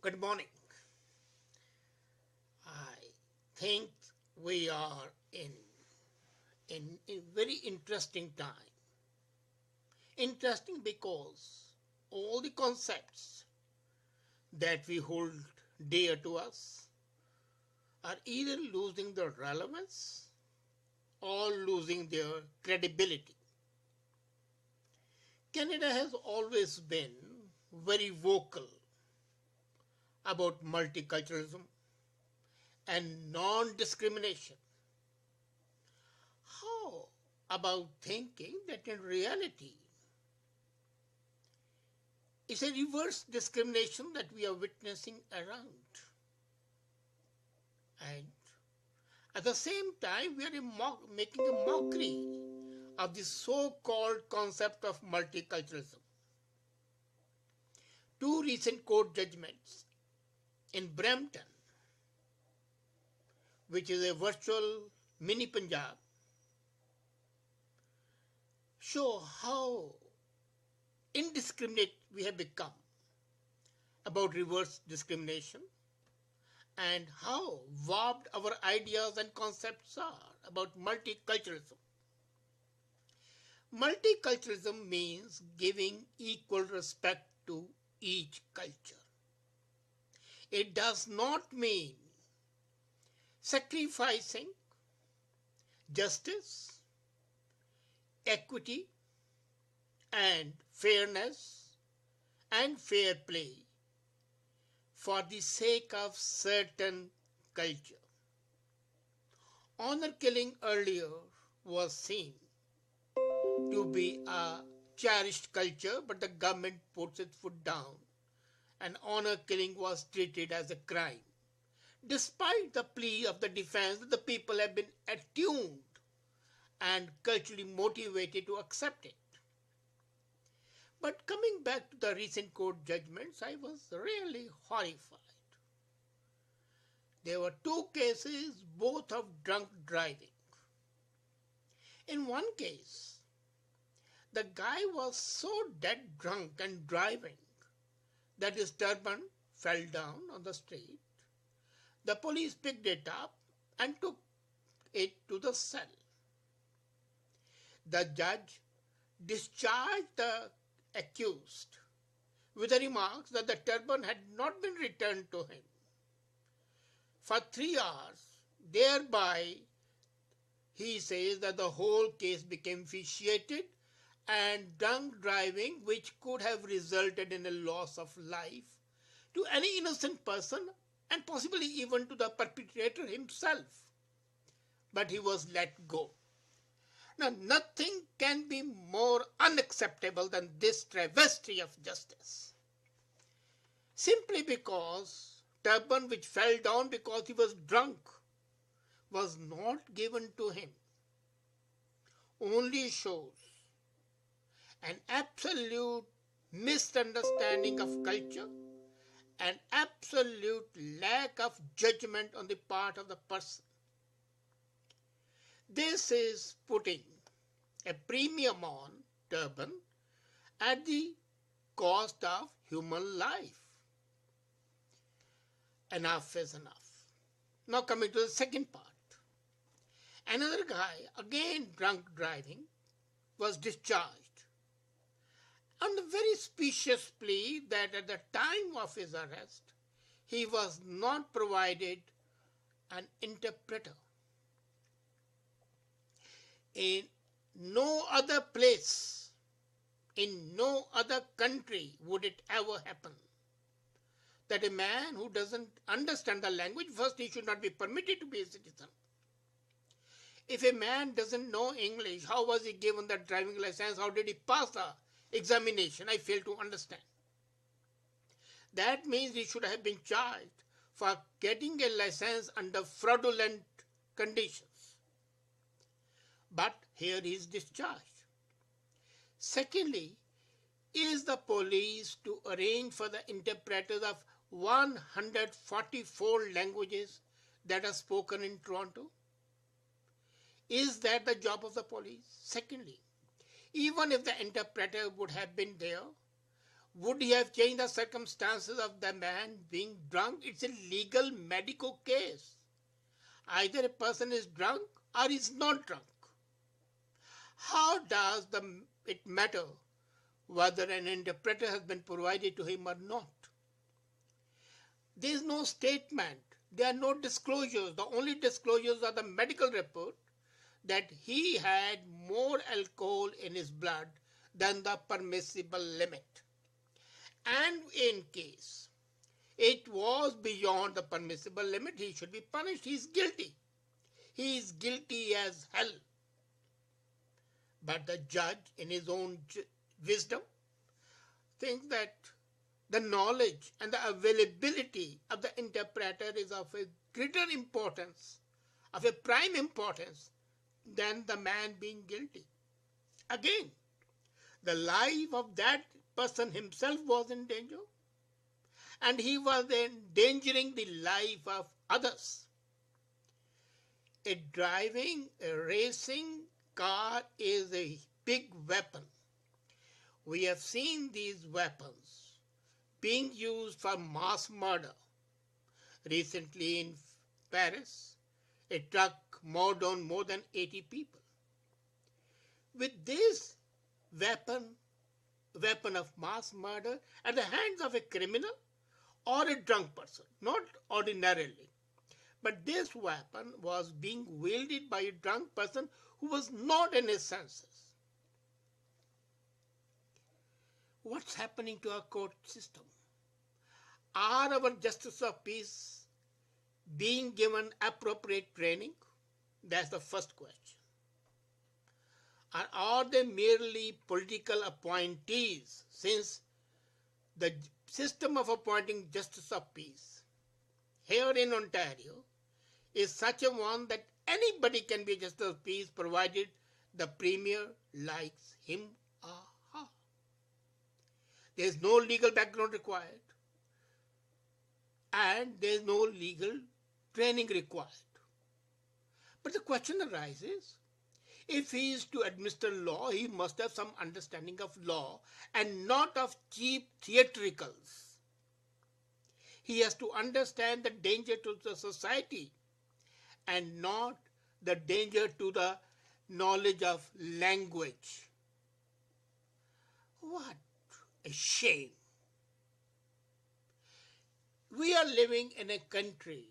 Good morning. I think we are in a very interesting time. Interesting because all the concepts that we hold dear to us are either losing their relevance or losing their credibility. Canada has always been very vocal about multiculturalism and non discrimination. How about thinking that in reality it's a reverse discrimination that we are witnessing around? And at the same time, we are making a mockery of the so called concept of multiculturalism. Two recent court judgments in Brampton, which is a virtual mini Punjab, show how indiscriminate we have become about reverse discrimination and how warped our ideas and concepts are about multiculturalism. Multiculturalism means giving equal respect to each culture. It does not mean sacrificing justice, equity, and fairness and fair play for the sake of certain culture. Honor killing earlier was seen to be a cherished culture, but the government puts its foot down and honor killing was treated as a crime. Despite the plea of the defense that the people have been attuned and culturally motivated to accept it. But coming back to the recent court judgments, I was really horrified. There were two cases, both of drunk driving. In one case, the guy was so dead drunk and driving that his turban fell down on the street. The police picked it up and took it to the cell. The judge discharged the accused with the remarks that the turban had not been returned to him for 3 hours. Thereby, he says that the whole case became vitiated and drunk driving, which could have resulted in a loss of life to any innocent person and possibly even to the perpetrator himself. But he was let go. Now, nothing can be more unacceptable than this travesty of justice. Simply because turban which fell down because he was drunk was not given to him only shows an absolute misunderstanding of culture, an absolute lack of judgment on the part of the person. This is putting a premium on turban at the cost of human life. Enough is enough. Now coming to the second part. Another guy, again drunk driving, was discharged on the very specious plea that at the time of his arrest, he was not provided an interpreter. In no other place, in no other country would it ever happen that a man who doesn't understand the language, first he should not be permitted to be a citizen. If a man doesn't know English, how was he given the driving license? How did he pass the examination? I fail to understand. That means he should have been charged for getting a license under fraudulent conditions. But here he is discharged. Secondly, is the police to arrange for the interpreters of 144 languages that are spoken in Toronto? Is that the job of the police? Secondly, even if the interpreter would have been there, Would he have changed the circumstances of the man being drunk? It's a legal medical case. Either a person is drunk or is not drunk. How does it matter whether an interpreter has been provided to him or not? There is no statement. There are no disclosures. The only disclosures are the medical report that he had more alcohol in his blood than the permissible limit. And in case it was beyond the permissible limit, he should be punished. He is guilty. He is guilty as hell. But the judge, in his own wisdom, thinks that the knowledge and the availability of the interpreter is of a greater importance, of a prime importance, than the man being guilty. Again, the life of that person himself was in danger, and he was endangering the life of others. A racing car is a big weapon. We have seen these weapons being used for mass murder. Recently in Paris, a truck mowed down more than 80 people. With this weapon of mass murder at the hands of a criminal or a drunk person, not ordinarily, but this weapon was being wielded by a drunk person who was not in his senses. What's happening to our court system? Are our justice of peace being given appropriate training? That's the first question. Or are they merely political appointees, since the system of appointing justice of peace here in Ontario is such a one that anybody can be a justice of peace provided the premier likes him or her. There is no legal background required, and there is no legal training required. But the question arises, if he is to administer law, he must have some understanding of law and not of cheap theatricals. He has to understand the danger to the society and not the danger to the knowledge of language. What a shame. We are living in a country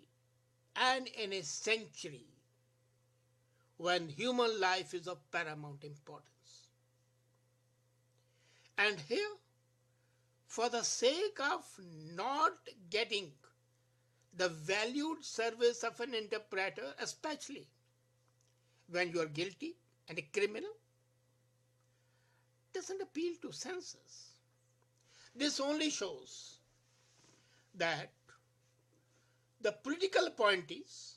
and in a century when human life is of paramount importance. And here, for the sake of not getting the valued service of an interpreter, especially when you are guilty and a criminal, doesn't appeal to senses. This only shows that the political appointees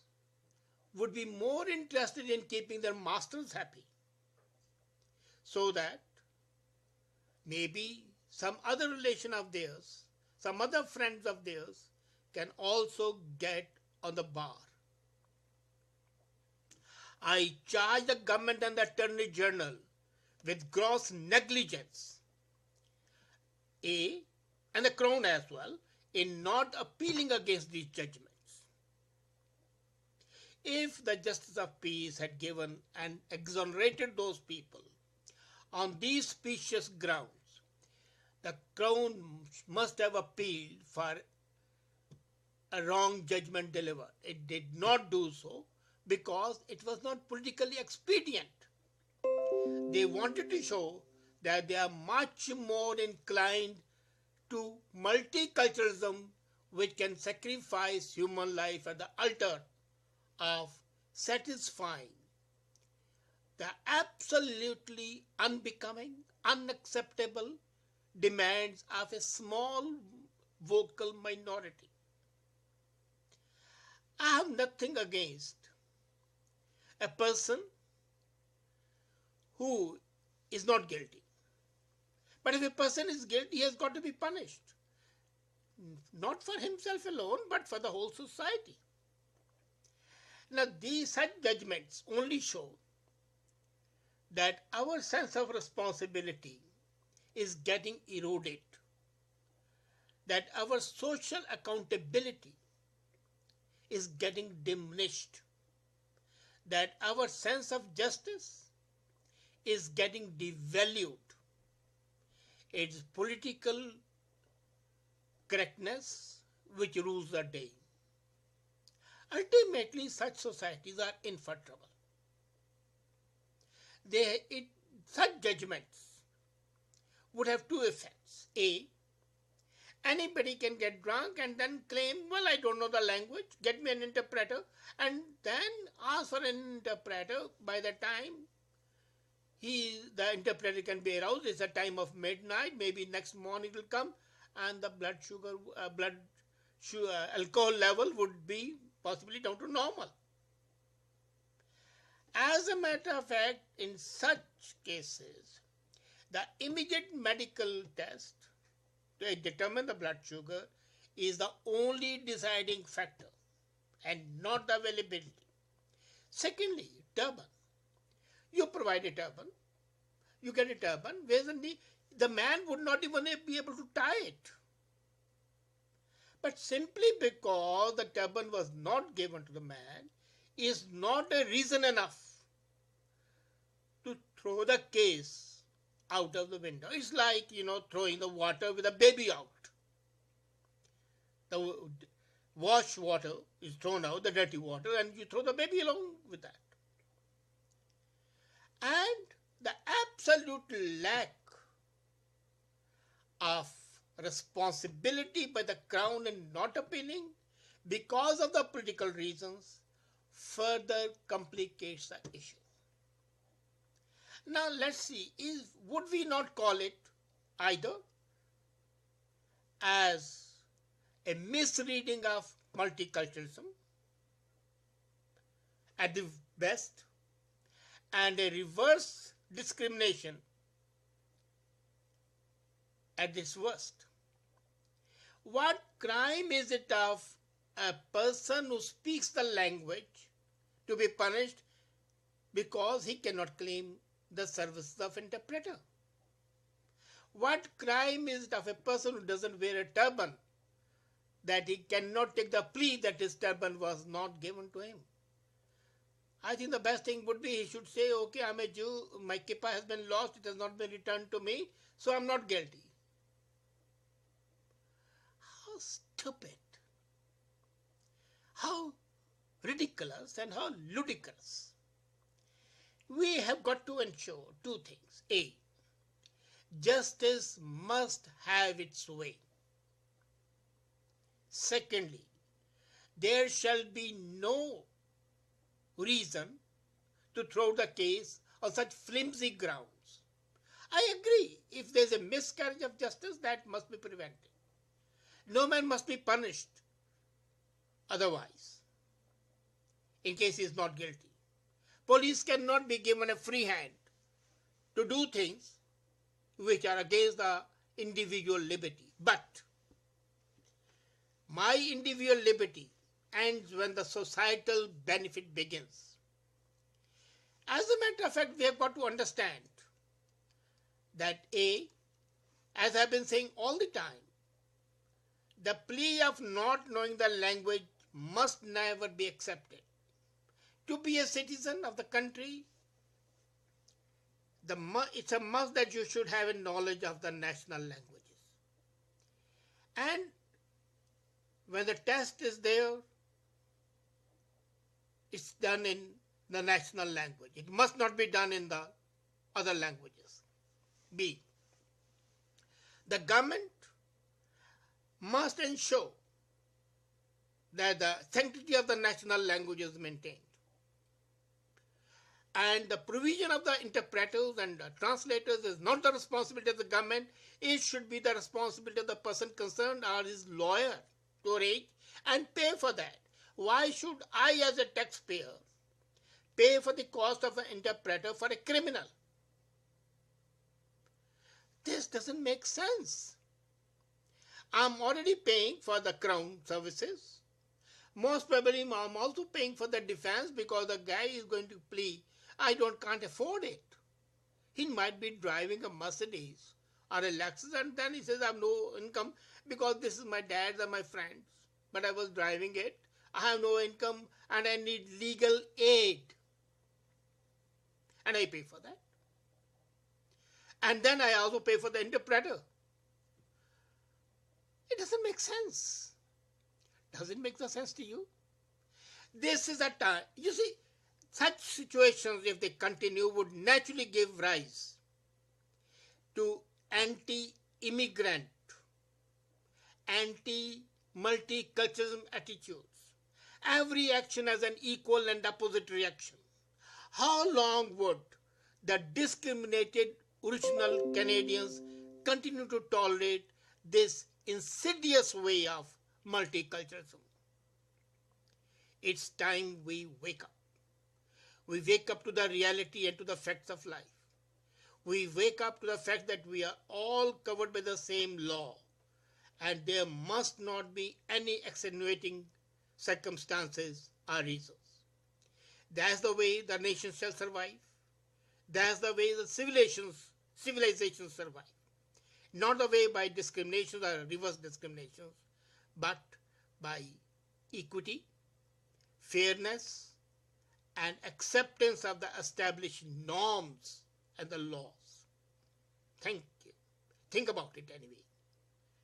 would be more interested in keeping their masters happy, so that maybe some other relation of theirs, some other friends of theirs can also get on the bar. I charge the government and the Attorney General with gross negligence, and the Crown as well, in not appealing against these judgments. If the Justice of Peace had given and exonerated those people on these specious grounds, the Crown must have appealed for a wrong judgment delivered. It did not do so because it was not politically expedient. They wanted to show that they are much more inclined to multiculturalism, which can sacrifice human life at the altar of satisfying the absolutely unbecoming, unacceptable demands of a small vocal minority. I have nothing against a person who is not guilty. But if a person is guilty, he has got to be punished. Not for himself alone, but for the whole society. Now, such judgments only show that our sense of responsibility is getting eroded. that our social accountability is getting diminished, that our sense of justice is getting devalued, it's political correctness which rules the day. Ultimately, such societies are in for trouble. Such judgments would have two effects. A, anybody can get drunk and then claim, well, I don't know the language, get me an interpreter, and then ask for an interpreter. By the time the interpreter can be aroused, it's a time of midnight, maybe next morning will come, and the alcohol level would be possibly down to normal. As a matter of fact, in such cases, the immediate medical test to determine the blood sugar is the only deciding factor and not the availability. Secondly, turban. You provide a turban, you get a turban, whereas the man would not even be able to tie it. But simply because the turban was not given to the man is not a reason enough to throw the case out of the window. It's like, throwing the water with a baby out. The wash water is thrown out, the dirty water, and you throw the baby along with that. And the absolute lack of responsibility by the Crown in not appealing because of the political reasons further complicates the issue. Now let's see, would we not call it either as a misreading of multiculturalism at the best and a reverse discrimination at its worst? What crime is it of a person who speaks the language to be punished because he cannot claim the services of interpreter? What crime is it of a person who doesn't wear a turban that he cannot take the plea that his turban was not given to him? I think the best thing would be he should say, okay, I'm a Jew, my kippah has been lost, it has not been returned to me, so I'm not guilty. How stupid, how ridiculous and how ludicrous. We have got to ensure two things. A, justice must have its way. Secondly, there shall be no reason to throw the case on such flimsy grounds. I agree, if there is a miscarriage of justice, that must be prevented. No man must be punished otherwise, in case he is not guilty. Police cannot be given a free hand to do things which are against the individual liberty. But my individual liberty ends when the societal benefit begins. As a matter of fact, we have got to understand that as I've been saying all the time, the plea of not knowing the language must never be accepted. To be a citizen of the country, it's a must that you should have a knowledge of the national languages. And when the test is there, it's done in the national language. It must not be done in the other languages. B, the government must ensure that the sanctity of the national language is maintained. And the provision of the interpreters and the translators is not the responsibility of the government. It should be the responsibility of the person concerned or his lawyer to arrange and pay for that. Why should I, as a taxpayer, pay for the cost of an interpreter for a criminal? This doesn't make sense. I'm already paying for the Crown services. Most probably I'm also paying for the defense because the guy is going to plead, can't afford it. He might be driving a Mercedes or a Lexus, and then he says I have no income because this is my dad's and my friend's, but I was driving it. I have no income and I need legal aid, and I pay for that. And then I also pay for the interpreter. It doesn't make sense. Does it make the sense to you? This is a time, you see, such situations, if they continue, would naturally give rise to anti-immigrant, anti-multiculturalism attitudes. Every action has an equal and opposite reaction. How long would the discriminated original Canadians continue to tolerate this insidious way of multiculturalism? It's time we wake up. We wake up to the reality and to the facts of life. We wake up to the fact that we are all covered by the same law, and there must not be any extenuating circumstances or reasons. That's the way the nation shall survive. That's the way the civilizations survive. Not the way by discriminations or reverse discriminations, but by equity, fairness, and acceptance of the established norms and the laws. Thank you. Think about it anyway.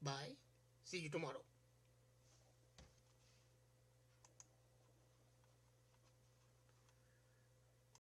Bye. See you tomorrow.